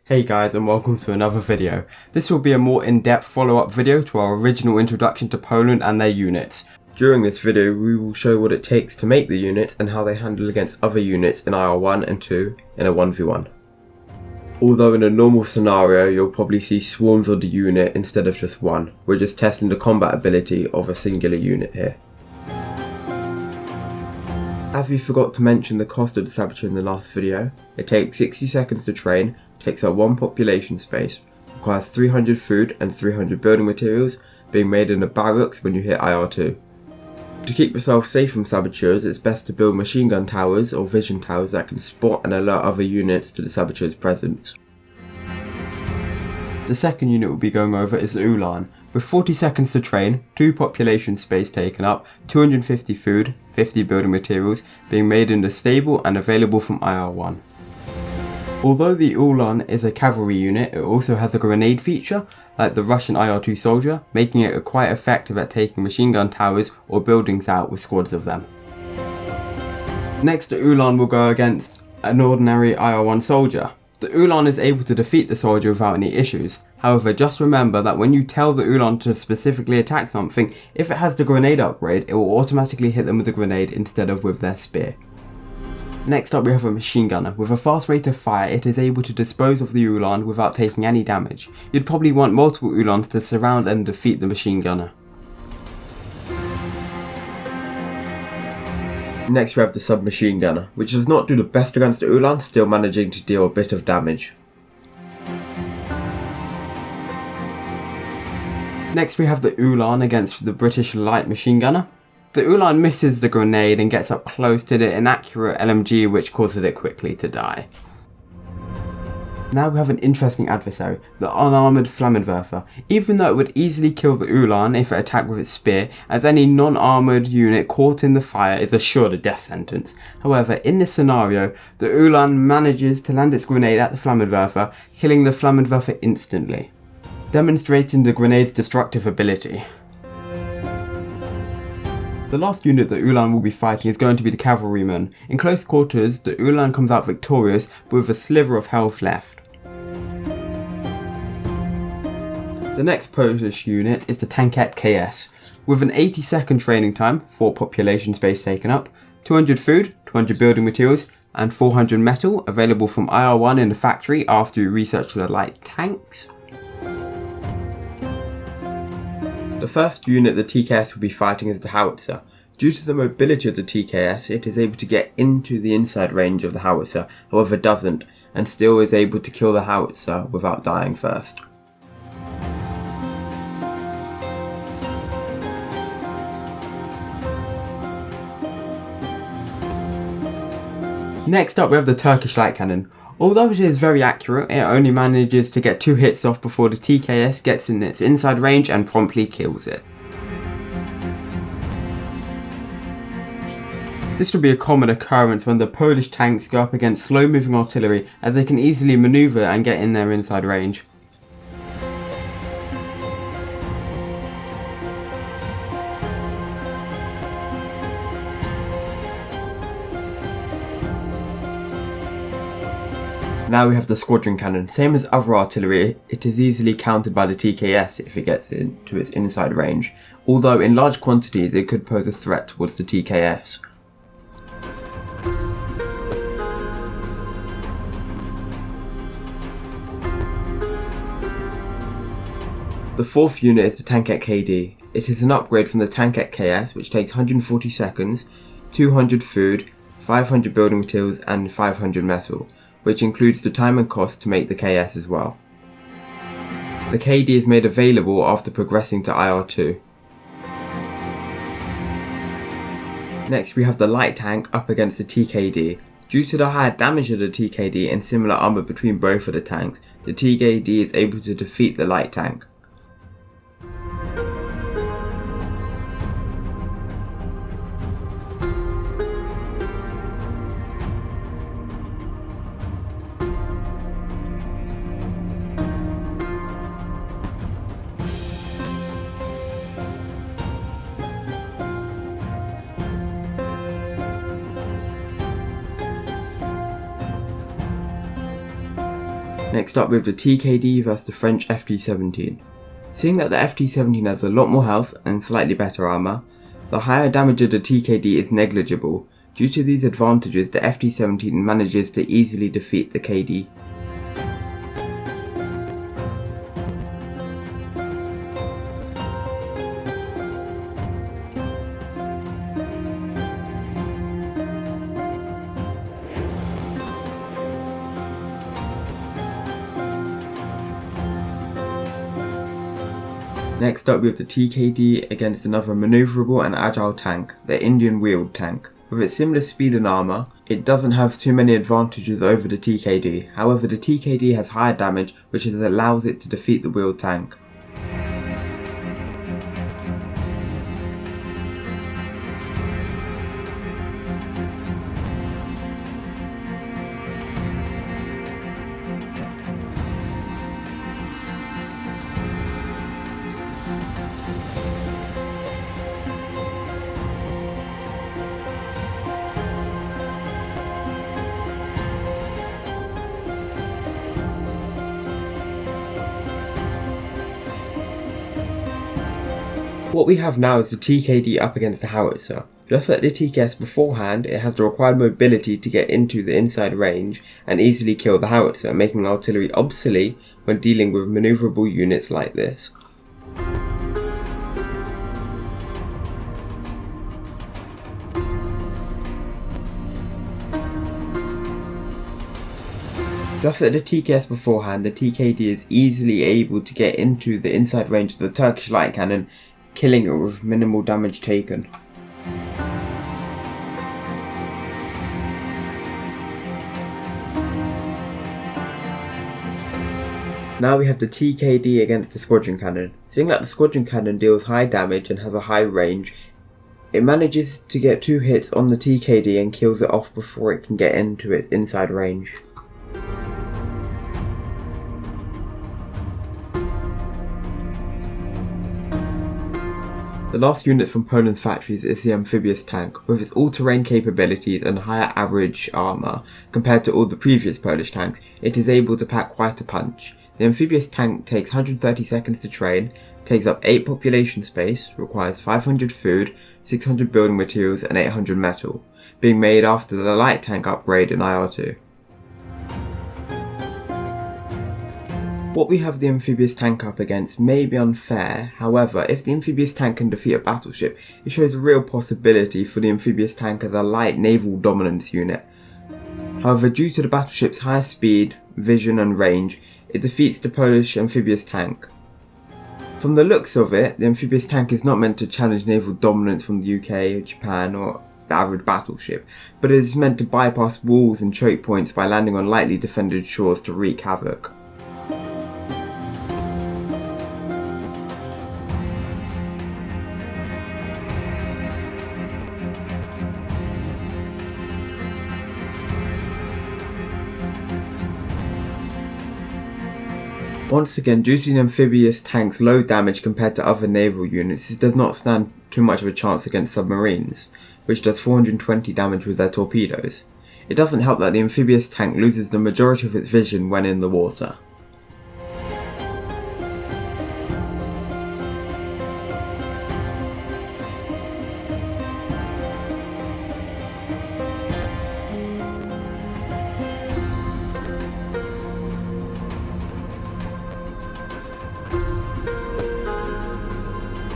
Hey guys, and welcome to another video. This will be a more in-depth follow-up video to our original introduction to Poland and their units. During this video we will show what it takes to make the units and how they handle against other units in IR1 and 2 in a 1v1. Although in a normal scenario you'll probably see swarms of the unit instead of just one, we're just testing the combat ability of a singular unit here. As we forgot to mention the cost of the Saboteur in the last video, it takes 60 seconds to train, takes up 1 population space, requires 300 food and 300 building materials, being made in the barracks when you hit IR2. To keep yourself safe from saboteurs, it's best to build machine gun towers or vision towers that can spot and alert other units to the saboteur's presence. The second unit we'll be going over is the Ulan. With 40 seconds to train, 2 population space taken up, 250 food, 50 building materials, being made in the stable and available from IR1. Although the Ulan is a cavalry unit, it also has a grenade feature, like the Russian IR2 soldier, making it quite effective at taking machine gun towers or buildings out with squads of them. Next, the Ulan will go against an ordinary IR1 soldier. The Ulan is able to defeat the soldier without any issues. However, just remember that when you tell the Ulan to specifically attack something, if it has the grenade upgrade, it will automatically hit them with the grenade instead of with their spear. Next up we have a machine gunner. With a fast rate of fire, it is able to dispose of the Ulan without taking any damage. You'd probably want multiple Ulans to surround and defeat the machine gunner. Next we have the submachine gunner, which does not do the best against the Ulan, still managing to deal a bit of damage. Next we have the Ulan against the British light machine gunner. The Ulan misses the grenade and gets up close to the inaccurate LMG, which causes it quickly to die. Now we have an interesting adversary, the unarmoured Flammenwerfer. Even though it would easily kill the Ulan if it attacked with its spear, as any non-armoured unit caught in the fire is assured a death sentence. However, in this scenario, the Ulan manages to land its grenade at the Flammenwerfer, killing the Flammenwerfer instantly, demonstrating the grenade's destructive ability. The last unit the Ulan will be fighting is going to be the cavalryman. In close quarters, the Ulan comes out victorious, but with a sliver of health left. The next Polish unit is the Tankette KS. With an 80-second training time, 4 population space taken up, 200 food, 200 building materials, and 400 metal available from IR1 in the factory after you research the light tanks. The first unit the TKS will be fighting is the howitzer. Due to the mobility of the TKS, it is able to get into the inside range of the howitzer, however doesn't, and still is able to kill the howitzer without dying first. Next up we have the Turkish light cannon. Although it is very accurate, it only manages to get 2 hits off before the TKS gets in its inside range and promptly kills it. This will be a common occurrence when the Polish tanks go up against slow moving artillery, as they can easily maneuver and get in their inside range. Now we have the squadron cannon. Same as other artillery, it is easily countered by the TKS if it gets into its inside range, although in large quantities it could pose a threat towards the TKS. The fourth unit is the Tankette KD. It is an upgrade from the Tankette KS, which takes 140 seconds, 200 food, 500 building materials and 500 metal, which includes the time and cost to make the KS as well. The KD is made available after progressing to IR2. Next we have the light tank up against the TKD. Due to the higher damage of the TKD and similar armour between both of the tanks, the TKD is able to defeat the light tank. Next up we have the TKD versus the French FT-17. Seeing that the FT-17 has a lot more health and slightly better armour, the higher damage of the TKD is negligible. Due to these advantages, the FT-17 manages to easily defeat the KD. Next up we have the TKD against another manoeuvrable and agile tank, the Indian wheeled tank. With its similar speed and armour, it doesn't have too many advantages over the TKD. However, the TKD has higher damage, which allows it to defeat the wheeled tank. What we have now is the TKD up against the howitzer. Just like the TKS beforehand, it has the required mobility to get into the inside range and easily kill the howitzer, making artillery obsolete when dealing with manoeuvrable units like this. Just like the TKS beforehand, the TKD is easily able to get into the inside range of the Turkish light cannon, killing it with minimal damage taken. Now we have the TKD against the squadron cannon. Seeing that the squadron cannon deals high damage and has a high range, it manages to get 2 hits on the TKD and kills it off before it can get into its inside range. The last unit from Poland's factories is the amphibious tank. With its all-terrain capabilities and higher average armour compared to all the previous Polish tanks, it is able to pack quite a punch. The amphibious tank takes 130 seconds to train, takes up 8 population space, requires 500 food, 600 building materials and 800 metal, being made after the light tank upgrade in IR2. What we have the amphibious tank up against may be unfair. However, if the amphibious tank can defeat a battleship, it shows a real possibility for the amphibious tank as a light naval dominance unit. However, due to the battleship's high speed, vision and range, it defeats the Polish amphibious tank. From the looks of it, the amphibious tank is not meant to challenge naval dominance from the UK, Japan or the average battleship, but it is meant to bypass walls and choke points by landing on lightly defended shores to wreak havoc. Once again, due to the amphibious tank's low damage compared to other naval units, it does not stand too much of a chance against submarines, which does 420 damage with their torpedoes. It doesn't help that the amphibious tank loses the majority of its vision when in the water.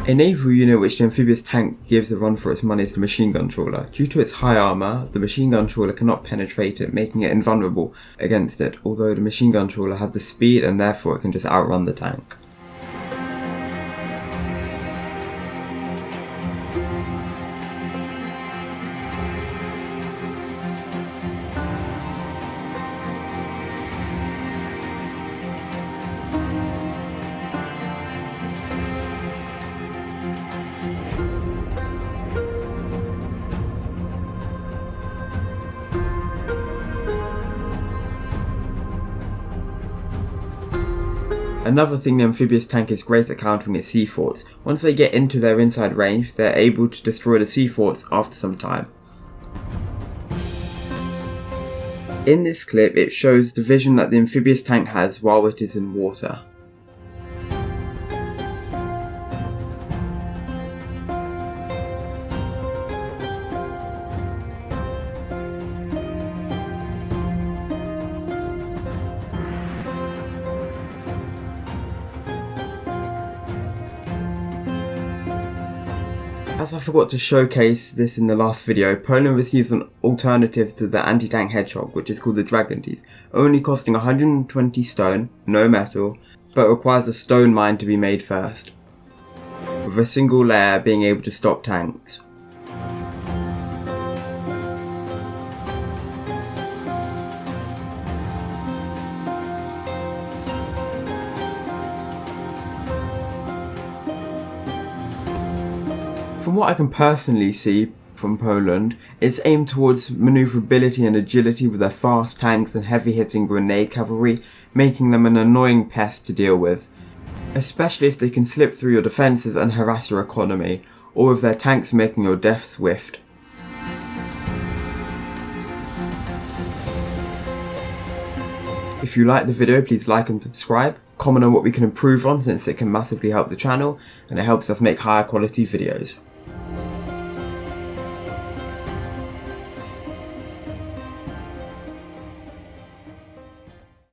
A naval unit which the amphibious tank gives a run for its money is the machine gun trawler. Due to its high armour, the machine gun trawler cannot penetrate it, making it invulnerable against it, although the machine gun trawler has the speed and therefore it can just outrun the tank. Another thing the amphibious tank is great at countering is sea forts. Once they get into their inside range, they are able to destroy the sea forts after some time. In this clip, it shows the vision that the amphibious tank has while it is in water. As I forgot to showcase this in the last video, Poland receives an alternative to the anti-tank hedgehog, which is called the Dragon Teeth, only costing 120 stone, no metal, but requires a stone mine to be made first, with a single layer being able to stop tanks. From what I can personally see from Poland, it's aimed towards manoeuvrability and agility with their fast tanks and heavy-hitting grenade cavalry, making them an annoying pest to deal with, especially if they can slip through your defences and harass your economy, or with their tanks making your death swift. If you liked the video, please like and subscribe. Comment on what we can improve on, since it can massively help the channel and it helps us make higher quality videos.